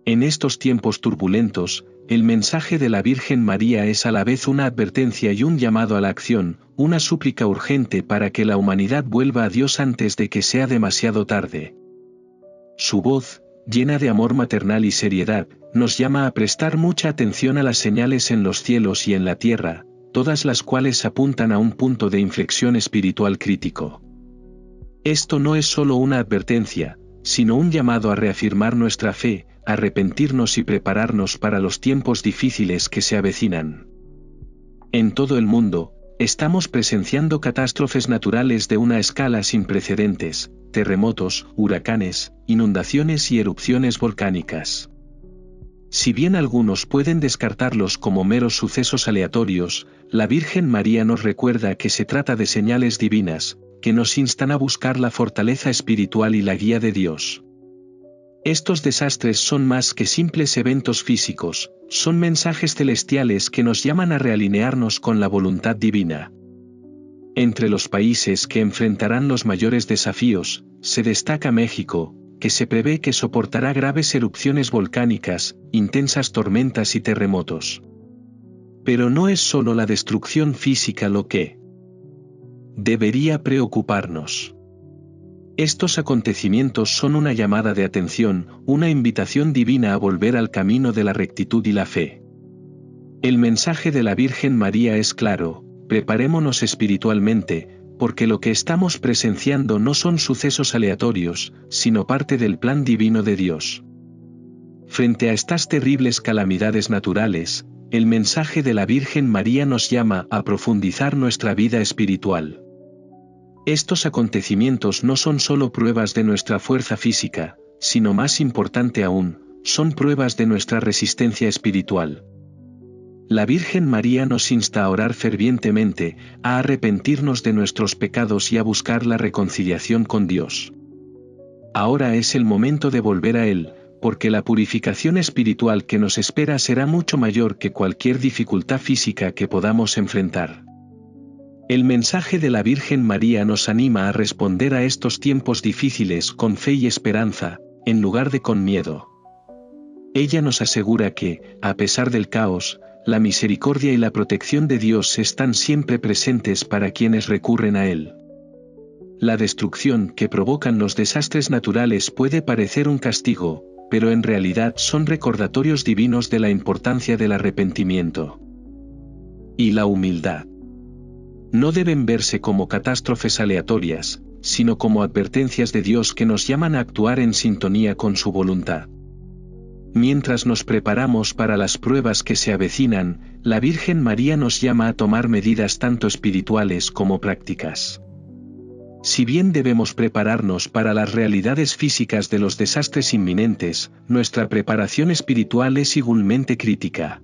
En estos tiempos turbulentos, el mensaje de la Virgen María es a la vez una advertencia y un llamado a la acción, una súplica urgente para que la humanidad vuelva a Dios antes de que sea demasiado tarde. Su voz, llena de amor maternal y seriedad, nos llama a prestar mucha atención a las señales en los cielos y en la tierra, todas las cuales apuntan a un punto de inflexión espiritual crítico. Esto no es solo una advertencia, sino un llamado a reafirmar nuestra fe, a arrepentirnos y prepararnos para los tiempos difíciles que se avecinan. En todo el mundo, estamos presenciando catástrofes naturales de una escala sin precedentes, terremotos, huracanes, inundaciones y erupciones volcánicas. Si bien algunos pueden descartarlos como meros sucesos aleatorios, la Virgen María nos recuerda que se trata de señales divinas, que nos instan a buscar la fortaleza espiritual y la guía de Dios. Estos desastres son más que simples eventos físicos, son mensajes celestiales que nos llaman a realinearnos con la voluntad divina. Entre los países que enfrentarán los mayores desafíos, se destaca México, que se prevé que soportará graves erupciones volcánicas, intensas tormentas y terremotos. Pero no es solo la destrucción física lo que debería preocuparnos. Estos acontecimientos son una llamada de atención, una invitación divina a volver al camino de la rectitud y la fe. El mensaje de la Virgen María es claro: preparémonos espiritualmente, porque lo que estamos presenciando no son sucesos aleatorios, sino parte del plan divino de Dios. Frente a estas terribles calamidades naturales, el mensaje de la Virgen María nos llama a profundizar nuestra vida espiritual. Estos acontecimientos no son solo pruebas de nuestra fuerza física, sino más importante aún, son pruebas de nuestra resistencia espiritual. La Virgen María nos insta a orar fervientemente, a arrepentirnos de nuestros pecados y a buscar la reconciliación con Dios. Ahora es el momento de volver a Él, porque la purificación espiritual que nos espera será mucho mayor que cualquier dificultad física que podamos enfrentar. El mensaje de la Virgen María nos anima a responder a estos tiempos difíciles con fe y esperanza, en lugar de con miedo. Ella nos asegura que, a pesar del caos, la misericordia y la protección de Dios están siempre presentes para quienes recurren a Él. La destrucción que provocan los desastres naturales puede parecer un castigo, pero en realidad son recordatorios divinos de la importancia del arrepentimiento y la humildad. No deben verse como catástrofes aleatorias, sino como advertencias de Dios que nos llaman a actuar en sintonía con su voluntad. Mientras nos preparamos para las pruebas que se avecinan, la Virgen María nos llama a tomar medidas tanto espirituales como prácticas. Si bien debemos prepararnos para las realidades físicas de los desastres inminentes, nuestra preparación espiritual es igualmente crítica.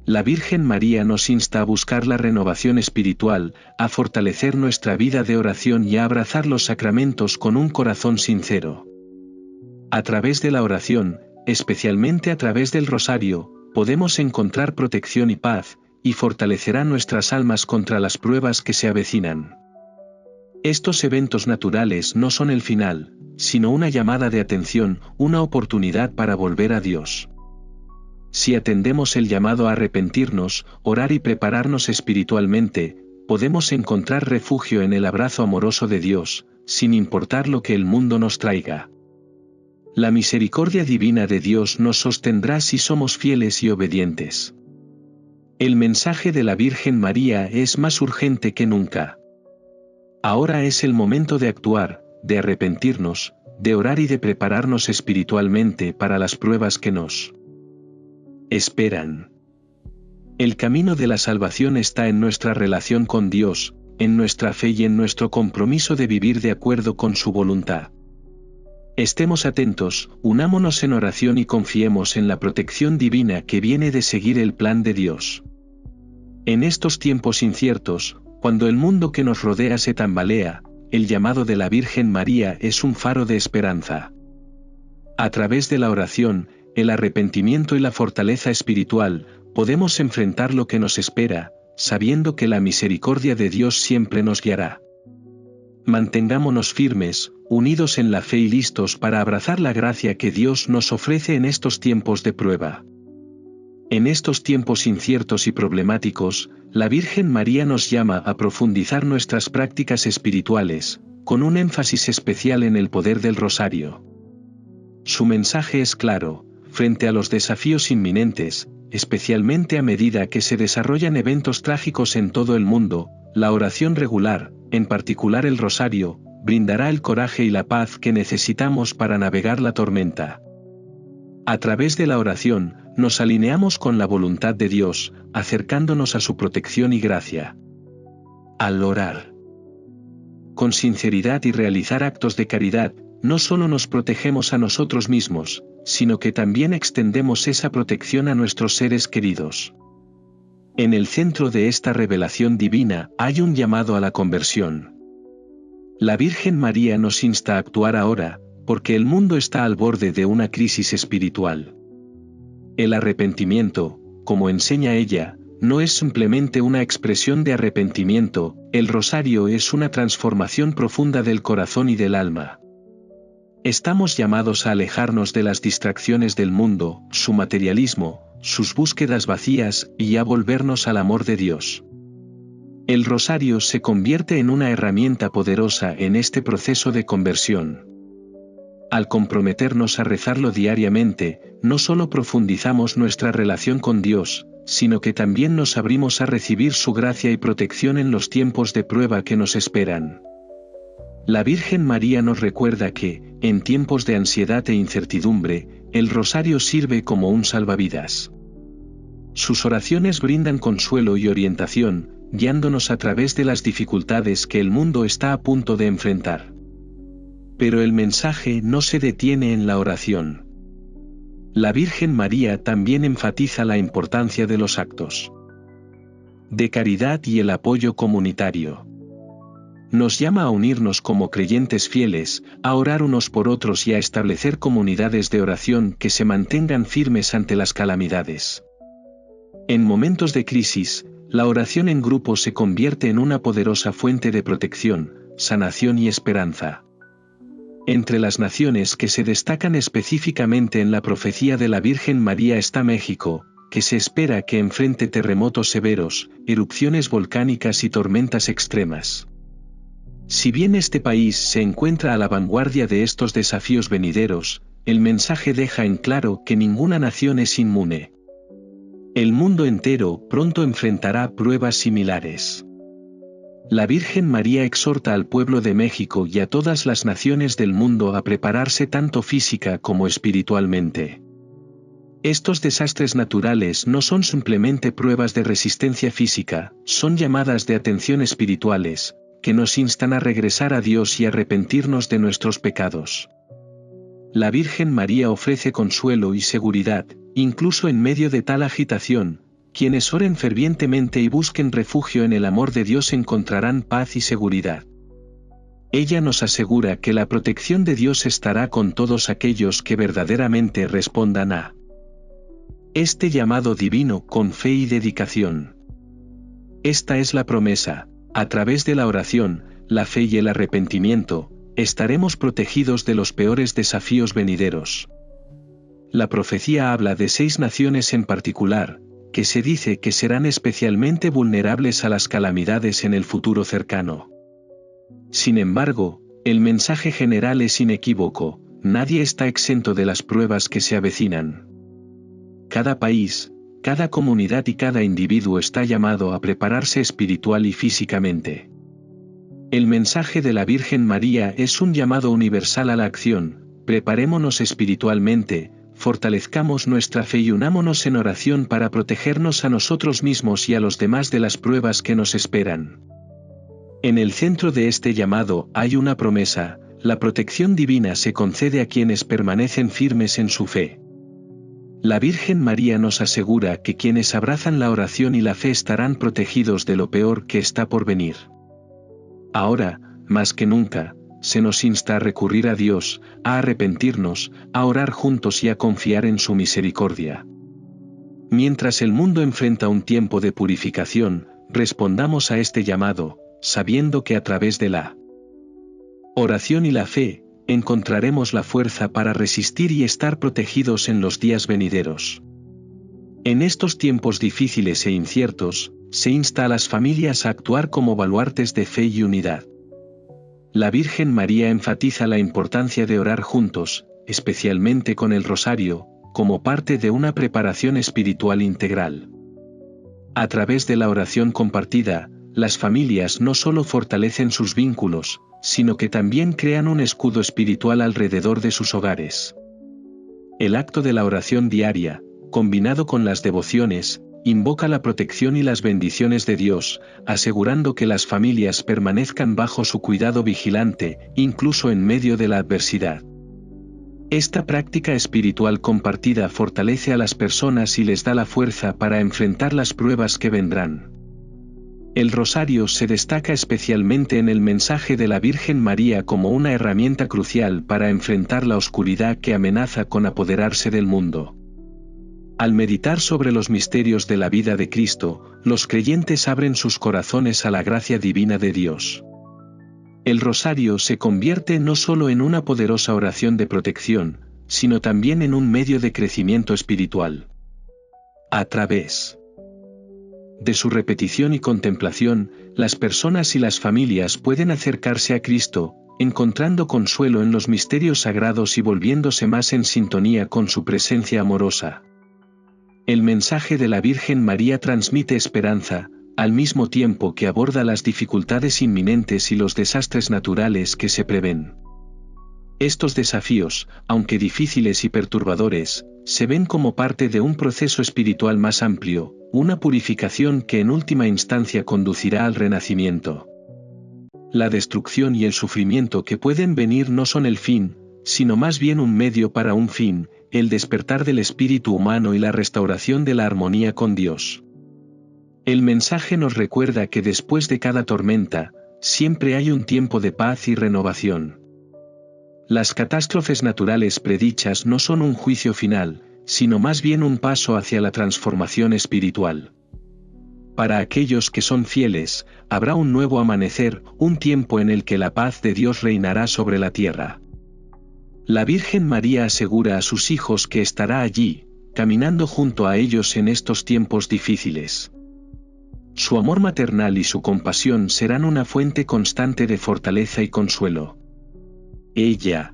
La Virgen María nos insta a buscar la renovación espiritual, a fortalecer nuestra vida de oración y a abrazar los sacramentos con un corazón sincero. A través de la oración, especialmente a través del rosario, podemos encontrar protección y paz, y fortalecerá nuestras almas contra las pruebas que se avecinan. Estos eventos naturales no son el final, sino una llamada de atención, una oportunidad para volver a Dios. Si atendemos el llamado a arrepentirnos, orar y prepararnos espiritualmente, podemos encontrar refugio en el abrazo amoroso de Dios, sin importar lo que el mundo nos traiga. La misericordia divina de Dios nos sostendrá si somos fieles y obedientes. El mensaje de la Virgen María es más urgente que nunca. Ahora es el momento de actuar, de arrepentirnos, de orar y de prepararnos espiritualmente para las pruebas que nos esperan. El camino de la salvación está en nuestra relación con Dios, en nuestra fe y en nuestro compromiso de vivir de acuerdo con su voluntad. Estemos atentos, unámonos en oración y confiemos en la protección divina que viene de seguir el plan de Dios. En estos tiempos inciertos, cuando el mundo que nos rodea se tambalea, el llamado de la Virgen María es un faro de esperanza. A través de la oración, el arrepentimiento y la fortaleza espiritual, podemos enfrentar lo que nos espera, sabiendo que la misericordia de Dios siempre nos guiará. Mantengámonos firmes, unidos en la fe y listos para abrazar la gracia que Dios nos ofrece en estos tiempos de prueba. En estos tiempos inciertos y problemáticos, la Virgen María nos llama a profundizar nuestras prácticas espirituales, con un énfasis especial en el poder del rosario. Su mensaje es claro: frente a los desafíos inminentes, especialmente a medida que se desarrollan eventos trágicos en todo el mundo, la oración regular, en particular el rosario, brindará el coraje y la paz que necesitamos para navegar la tormenta. A través de la oración, nos alineamos con la voluntad de Dios, acercándonos a su protección y gracia. Al orar con sinceridad y realizar actos de caridad, no solo nos protegemos a nosotros mismos, sino que también extendemos esa protección a nuestros seres queridos. En el centro de esta revelación divina hay un llamado a la conversión. La Virgen María nos insta a actuar ahora, porque el mundo está al borde de una crisis espiritual. El arrepentimiento, como enseña ella, no es simplemente una expresión de arrepentimiento, el rosario es una transformación profunda del corazón y del alma. Estamos llamados a alejarnos de las distracciones del mundo, su materialismo, sus búsquedas vacías, y a volvernos al amor de Dios. El rosario se convierte en una herramienta poderosa en este proceso de conversión. Al comprometernos a rezarlo diariamente, no solo profundizamos nuestra relación con Dios, sino que también nos abrimos a recibir su gracia y protección en los tiempos de prueba que nos esperan. La Virgen María nos recuerda que, en tiempos de ansiedad e incertidumbre, el rosario sirve como un salvavidas. Sus oraciones brindan consuelo y orientación, guiándonos a través de las dificultades que el mundo está a punto de enfrentar. Pero el mensaje no se detiene en la oración. La Virgen María también enfatiza la importancia de los actos de caridad y el apoyo comunitario. Nos llama a unirnos como creyentes fieles, a orar unos por otros y a establecer comunidades de oración que se mantengan firmes ante las calamidades. En momentos de crisis, la oración en grupo se convierte en una poderosa fuente de protección, sanación y esperanza. Entre las naciones que se destacan específicamente en la profecía de la Virgen María está México, que se espera que enfrente terremotos severos, erupciones volcánicas y tormentas extremas. Si bien este país se encuentra a la vanguardia de estos desafíos venideros, el mensaje deja en claro que ninguna nación es inmune. El mundo entero pronto enfrentará pruebas similares. La Virgen María exhorta al pueblo de México y a todas las naciones del mundo a prepararse tanto física como espiritualmente. Estos desastres naturales no son simplemente pruebas de resistencia física, son llamadas de atención espirituales, que nos instan a regresar a Dios y arrepentirnos de nuestros pecados. La Virgen María ofrece consuelo y seguridad, incluso en medio de tal agitación. Quienes oren fervientemente y busquen refugio en el amor de Dios encontrarán paz y seguridad. Ella nos asegura que la protección de Dios estará con todos aquellos que verdaderamente respondan a este llamado divino con fe y dedicación. Esta es la promesa: a través de la oración, la fe y el arrepentimiento, estaremos protegidos de los peores desafíos venideros. La profecía habla de 6 naciones en particular, que se dice que serán especialmente vulnerables a las calamidades en el futuro cercano. Sin embargo, el mensaje general es inequívoco: nadie está exento de las pruebas que se avecinan. Cada país, cada comunidad y cada individuo está llamado a prepararse espiritual y físicamente. El mensaje de la Virgen María es un llamado universal a la acción: preparémonos espiritualmente, fortalezcamos nuestra fe y unámonos en oración para protegernos a nosotros mismos y a los demás de las pruebas que nos esperan. En el centro de este llamado hay una promesa: la protección divina se concede a quienes permanecen firmes en su fe. La Virgen María nos asegura que quienes abrazan la oración y la fe estarán protegidos de lo peor que está por venir. Ahora, más que nunca, se nos insta a recurrir a Dios, a arrepentirnos, a orar juntos y a confiar en su misericordia. Mientras el mundo enfrenta un tiempo de purificación, respondamos a este llamado, sabiendo que a través de la oración y la fe, encontraremos la fuerza para resistir y estar protegidos en los días venideros. En estos tiempos difíciles e inciertos, se insta a las familias a actuar como baluartes de fe y unidad. La Virgen María enfatiza la importancia de orar juntos, especialmente con el rosario, como parte de una preparación espiritual integral. A través de la oración compartida, las familias no solo fortalecen sus vínculos, sino que también crean un escudo espiritual alrededor de sus hogares. El acto de la oración diaria, combinado con las devociones, invoca la protección y las bendiciones de Dios, asegurando que las familias permanezcan bajo su cuidado vigilante, incluso en medio de la adversidad. Esta práctica espiritual compartida fortalece a las personas y les da la fuerza para enfrentar las pruebas que vendrán. El rosario se destaca especialmente en el mensaje de la Virgen María como una herramienta crucial para enfrentar la oscuridad que amenaza con apoderarse del mundo. Al meditar sobre los misterios de la vida de Cristo, los creyentes abren sus corazones a la gracia divina de Dios. El rosario se convierte no solo en una poderosa oración de protección, sino también en un medio de crecimiento espiritual. A través de su repetición y contemplación, las personas y las familias pueden acercarse a Cristo, encontrando consuelo en los misterios sagrados y volviéndose más en sintonía con su presencia amorosa. El mensaje de la Virgen María transmite esperanza, al mismo tiempo que aborda las dificultades inminentes y los desastres naturales que se prevén. Estos desafíos, aunque difíciles y perturbadores, se ven como parte de un proceso espiritual más amplio, una purificación que en última instancia conducirá al renacimiento. La destrucción y el sufrimiento que pueden venir no son el fin, sino más bien un medio para un fin, el despertar del espíritu humano y la restauración de la armonía con Dios. El mensaje nos recuerda que después de cada tormenta, siempre hay un tiempo de paz y renovación. Las catástrofes naturales predichas no son un juicio final, sino más bien un paso hacia la transformación espiritual. Para aquellos que son fieles, habrá un nuevo amanecer, un tiempo en el que la paz de Dios reinará sobre la tierra. La Virgen María asegura a sus hijos que estará allí, caminando junto a ellos en estos tiempos difíciles. Su amor maternal y su compasión serán una fuente constante de fortaleza y consuelo. Ella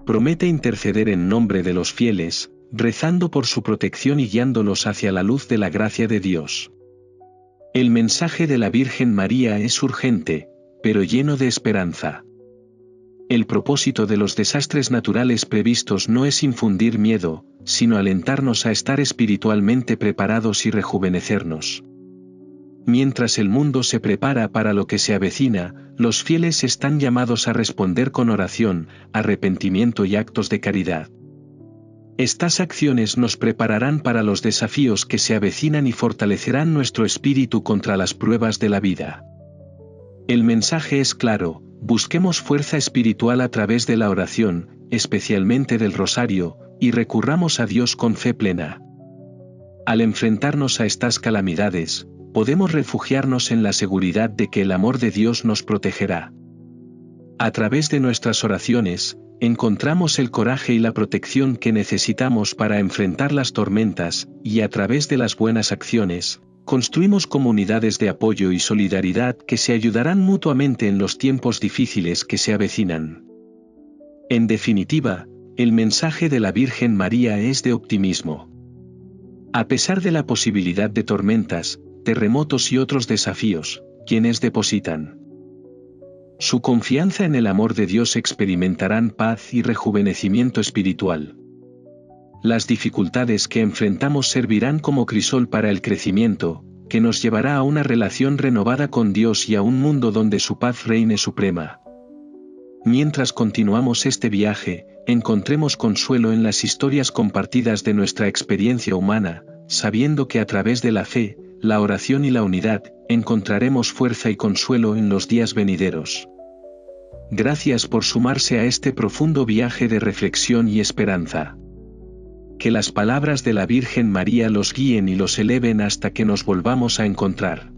promete interceder en nombre de los fieles, rezando por su protección y guiándolos hacia la luz de la gracia de Dios. El mensaje de la Virgen María es urgente, pero lleno de esperanza. El propósito de los desastres naturales previstos no es infundir miedo, sino alentarnos a estar espiritualmente preparados y rejuvenecernos. Mientras el mundo se prepara para lo que se avecina, los fieles están llamados a responder con oración, arrepentimiento y actos de caridad. Estas acciones nos prepararán para los desafíos que se avecinan y fortalecerán nuestro espíritu contra las pruebas de la vida. El mensaje es claro: busquemos fuerza espiritual a través de la oración, especialmente del rosario, y recurramos a Dios con fe plena. Al enfrentarnos a estas calamidades, podemos refugiarnos en la seguridad de que el amor de Dios nos protegerá. A través de nuestras oraciones, encontramos el coraje y la protección que necesitamos para enfrentar las tormentas, y a través de las buenas acciones, construimos comunidades de apoyo y solidaridad que se ayudarán mutuamente en los tiempos difíciles que se avecinan. En definitiva, el mensaje de la Virgen María es de optimismo. A pesar de la posibilidad de tormentas, terremotos y otros desafíos, quienes depositan su confianza en el amor de Dios experimentarán paz y rejuvenecimiento espiritual. Las dificultades que enfrentamos servirán como crisol para el crecimiento, que nos llevará a una relación renovada con Dios y a un mundo donde su paz reine suprema. Mientras continuamos este viaje, encontremos consuelo en las historias compartidas de nuestra experiencia humana, sabiendo que a través de la fe, la oración y la unidad, encontraremos fuerza y consuelo en los días venideros. Gracias por sumarse a este profundo viaje de reflexión y esperanza. Que las palabras de la Virgen María los guíen y los eleven hasta que nos volvamos a encontrar.